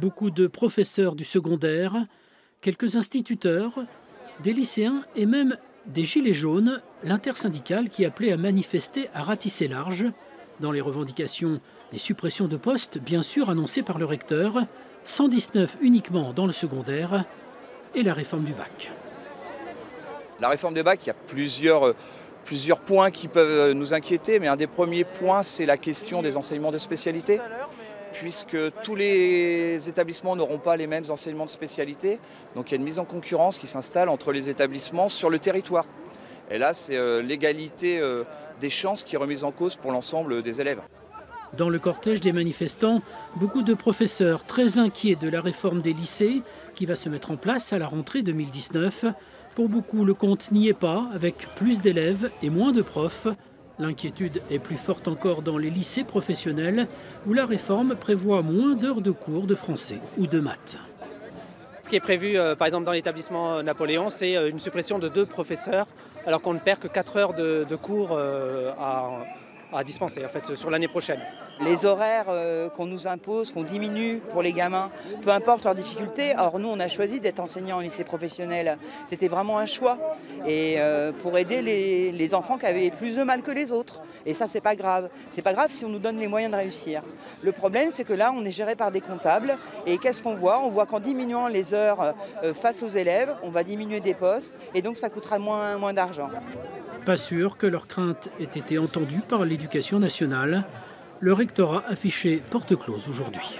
Beaucoup de professeurs du secondaire, quelques instituteurs, des lycéens et même des gilets jaunes, l'intersyndicale qui appelait à manifester à ratisser large. Dans les revendications, les suppressions de postes, bien sûr annoncées par le recteur, 119 uniquement dans le secondaire, et la réforme du bac. La réforme du bac, il y a plusieurs points qui peuvent nous inquiéter, mais un des premiers points, c'est la question des enseignements de spécialité, puisque tous les établissements n'auront pas les mêmes enseignements de spécialité. Donc il y a une mise en concurrence qui s'installe entre les établissements sur le territoire. Et là, c'est l'égalité des chances qui est remise en cause pour l'ensemble des élèves. Dans le cortège des manifestants, beaucoup de professeurs très inquiets de la réforme des lycées qui va se mettre en place à la rentrée 2019. Pour beaucoup, le compte n'y est pas, avec plus d'élèves et moins de profs. L'inquiétude est plus forte encore dans les lycées professionnels où la réforme prévoit moins d'heures de cours de français ou de maths. Ce qui est prévu, par exemple, dans l'établissement Napoléon, c'est une suppression de 2 professeurs, alors qu'on ne perd que 4 heures de cours à dispenser en fait, sur l'année prochaine. Les horaires qu'on nous impose, qu'on diminue pour les gamins, peu importe leurs difficultés. Or nous, on a choisi d'être enseignants en lycée professionnel. C'était vraiment un choix. Et pour aider les enfants qui avaient plus de mal que les autres. Et ça, c'est pas grave. C'est pas grave si on nous donne les moyens de réussir. Le problème, c'est que là, on est géré par des comptables. Et qu'est-ce qu'on voit? On voit qu'en diminuant les heures face aux élèves, on va diminuer des postes. Et donc, ça coûtera moins d'argent. Pas sûr que leurs craintes aient été entendues par l'Éducation nationale. Le rectorat affiché porte close aujourd'hui.